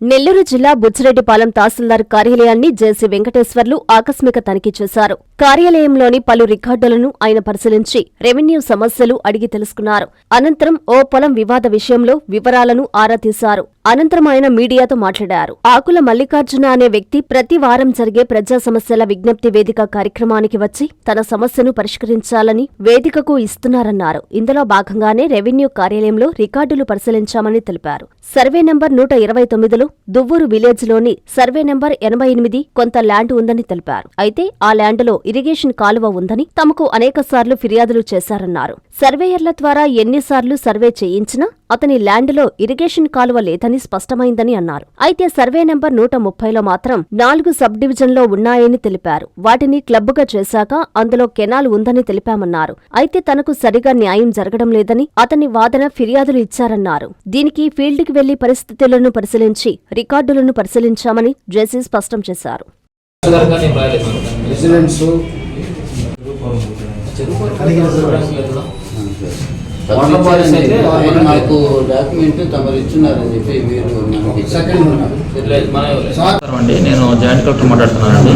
నెల్లూరు జిల్లా బుచ్చిరెడ్డిపాలెం తహసీల్దార్ కార్యాలయాన్ని జేసీ వెంకటేశ్వర్లు ఆకస్మిక తనిఖీ చేశారు. కార్యాలయంలోని పలు రికార్డులను ఆయన పరిశీలించి రెవెన్యూ సమస్యలు అడిగి తెలుసుకున్నారు. అనంతరం ఓ పొలం వివాద విషయంలో వివరాలను ఆరా తీశారు. అనంతరం ఆయన మీడియాతో మాట్లాడారు. ఆకుల మల్లికార్జున అనే వ్యక్తి ప్రతి వారం జరిగే ప్రజా సమస్యల విజ్ఞప్తి వేదిక కార్యక్రమానికి వచ్చి తన సమస్యను పరిష్కరించాలని వేదికకు ఇస్తున్నారన్నారు. ఇందులో భాగంగానే రెవెన్యూ కార్యాలయంలో రికార్డులు పరిశీలించామని తెలిపారు. సర్వే నంబర్ 129లో దువ్వూరు విలేజ్లోని సర్వే నంబర్ 88 కొంత ల్యాండ్ ఉందని తెలిపారు. అయితే ఆ ల్యాండ్లో ఇరిగేషన్ కాలువ ఉందని తమకు అనేకసార్లు ఫిర్యాదులు చేశారన్నారు. సర్వేయర్ల ద్వారా ఎన్నిసార్లు సర్వే చేయించినా అతని ల్యాండ్లో ఇరిగేషన్ కాలువ లేదని స్పష్టమైందని అన్నారు. అయితే సర్వే నంబర్ 130లో మాత్రం 4 సబ్ డివిజన్లో ఉన్నాయని తెలిపారు. వాటిని క్లబ్బుగా చేశాక అందులో కెనాల్ ఉందని తెలిపామన్నారు. అయితే తనకు సరిగా న్యాయం జరగడం లేదని అతని వాదన ఫిర్యాదులు ఇచ్చారన్నారు. దీనికి ఫీల్డ్కి వెళ్లి పరిస్థితులను పరిశీలించి రికార్డులను పరిశీలించామని జేసీ స్పష్టం చేశారు. మాకు డాక్యుమెంట్ తమరు ఇచ్చున్నారని చెప్పి నేను జాయింట్ కలెక్టర్ మాట్లాడుతున్నానండి.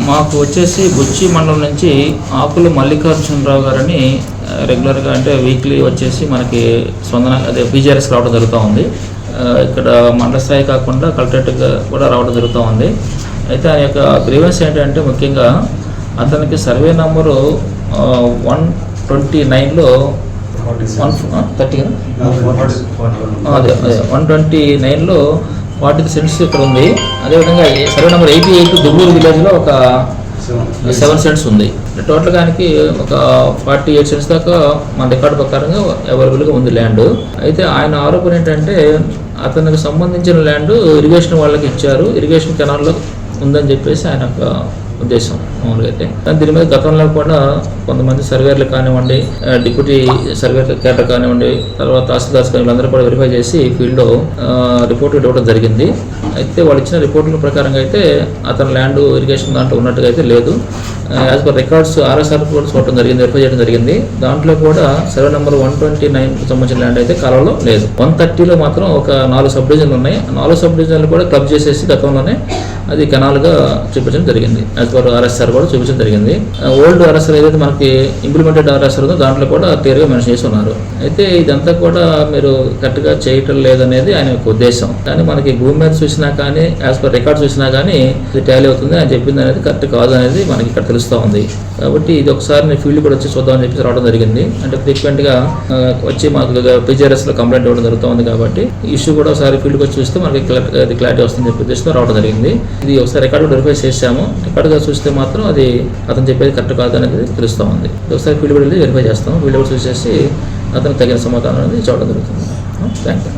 మాకు వచ్చేసి బుచ్చి మండలం నుంచి ఆకుల మల్లికార్జునరావు గారని రెగ్యులర్గా అంటే వీక్లీ వచ్చేసి మనకి స్పందన అదే పీజీఆర్ఎస్ రావడం జరుగుతూ ఉంది. ఇక్కడ మండల స్థాయి కాకుండా కలెక్టరేట్గా కూడా రావడం జరుగుతూ ఉంది. అయితే ఆ యొక్క గ్రీవెన్స్ ఏంటంటే ముఖ్యంగా అతనికి సర్వే నంబరు 129లో 129లో 40 సెంట్స్ ఇక్కడ ఉంది. అదేవిధంగా సర్వే నెంబర్ 88 దువ్వూరు విలేజ్లో ఒక 7 సెంట్స్ ఉంది. టోటల్గానికి ఒక 48 సెంట్స్ దాకా మన రికార్డు ప్రకారంగా అవైలబుల్గా ఉంది ల్యాండ్. అయితే ఆయన ఆరోపణ ఏంటంటే అతనికి సంబంధించిన ల్యాండ్ ఇరిగేషన్ వాళ్ళకి ఇచ్చారు, ఇరిగేషన్ కెనాల్లో ఉందని చెప్పేసి ఆయన యొక్క ఉద్దేశం మామూలుగా అయితే. కానీ దీని మీద గతంలో కూడా కొంతమంది సర్వేర్లు కానివ్వండి, డిప్యూటీ సర్వేర్ క్యాడర్ కానివ్వండి, తర్వాత తహసీల్దార్స్ కానీ వీళ్ళందరూ కూడా వెరిఫై చేసి ఫీల్డ్లో రిపోర్ట్ ఇవ్వడం జరిగింది. అయితే వాళ్ళు ఇచ్చిన రిపోర్టుల ప్రకారంగా అయితే అతని ల్యాండ్ ఇరిగేషన్ దాంట్లో ఉన్నట్టుగా అయితే లేదు. యాజ్ పర్ రికార్డ్స్ ఆర్ఎస్ఆర్ కూడా చూడటం జరిగింది, వెరిఫై చేయడం జరిగింది. దాంట్లో కూడా సర్వే నెంబర్ 129 సంబంధించిన ల్యాండ్ అయితే కాలంలో లేదు. 130లో మాత్రం ఒక 4 సబ్ డివిజన్లు ఉన్నాయి. 4 సబ్ డివిజన్లు కూడా క్లబ్ చేసేసి గతంలోనే అది కెనాల్గా చూపించడం జరిగింది. యాజ్ పర్ ఆర్ఎస్ఆర్ కూడా చూపించడం జరిగింది. ఓల్డ్ ఆర్ఎస్ఆర్ ఏదైతే మనకి ఇంప్లిమెంటెడ్ ఆర్ఎస్ఆర్ ఉందో దాంట్లో కూడా క్లియర్గా మెన్షన్ చేసి ఉన్నారు. అయితే ఇదంతా కూడా మీరు కరెక్ట్గా చేయటం లేదనేది ఆయన యొక్క ఉద్దేశం. కానీ మనకి భూమి మీద చూసినా కానీ యాజ్ పర్ రికార్డ్ చూసినా కానీ ఇది టాలీ అవుతుంది, ఆయన చెప్పింది అనేది కరెక్ట్ కాదు అనేది మనకి ఇక్కడ తెలుస్తూ ఉంది. కాబట్టి ఇది ఒకసారి నేను ఫీల్డ్ కూడా వచ్చి చూద్దామని చెప్పి రావడం జరిగింది. అంటే ఫ్రీక్వెంట్గా వచ్చి మాకు పీజీఆర్ఎస్లో కంప్లైంట్ ఇవ్వడం జరుగుతూ ఉంది. కాబట్టి ఈ ఇష్యూ కూడా ఒకసారి ఫీల్డ్కి వచ్చి చూస్తే మనకి క్లారిటీ వస్తుందని చెప్పి ఉద్దేశంతో రావడం జరిగింది. ఇది ఒకసారి రికార్డు వెరిఫై చేసాము. రికార్డుగా చూస్తే మాత్రం అది అతను చెప్పేది కరెక్ట్ కాదు అనేది తెలుస్తూ ఉంది. ఒకసారి ఫీల్డ్ వెళ్ళి వెరిఫై చేస్తాము. ఫీల్డ్ కూడా చూసేసి అతనికి తగిన సమాధానం అనేది చూడడం జరుగుతుంది. Thank you.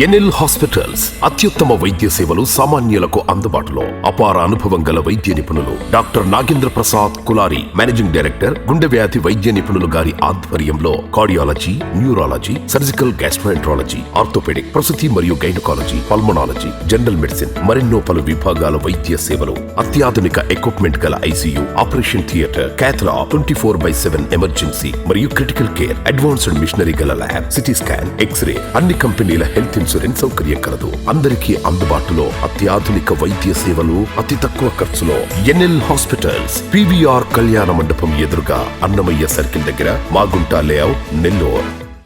ఎన్ఎల్ హాస్పిటల్స్ అత్యుత్తమ వైద్య సేవలు సామాన్యులకు అందుబాటులో. అపార అనుభవం గల వైద్య నిపుణులు doctor Nagendra Prasad Kulari, managing director, గుండె వ్యాధి వైద్య నిపుణులు గారి ఆధ్వర్యంలో cardiology, neurology, surgical gastroenterology, orthopaedic, ప్రసూతి మరియు గైనకాలజీ, పల్మనాలజీ, జనరల్ మెడిసిన్ మరెన్నో పలు విభాగాల వైద్య సేవలు. అత్యాధునిక ఎక్విప్మెంట్ గల ICU, operation theatre, cath lab, 24/7 emergency మరియు క్రిటికల్ కేర్, అడ్వాన్స్డ్ మిషనరీ గల ల్యాబ్, సిటీ స్కాన్, ఎక్స్రే, అన్ని కంపెనీల హెల్త్ ఇన్సూరెన్స్ సౌకర్యం కలదు. అందరికీ అందుబాటులో అత్యాధునిక వైద్య సేవలు అతి తక్కువ ఖర్చులో. ఎన్ఎల్ హాస్పిటల్స్, పివిఆర్ కళ్యాణ మండపం ఎదురుగా, అన్నమయ్య సర్కిల్ దగ్గర, మాగుంట లేఅవుట్, నెల్లూరు.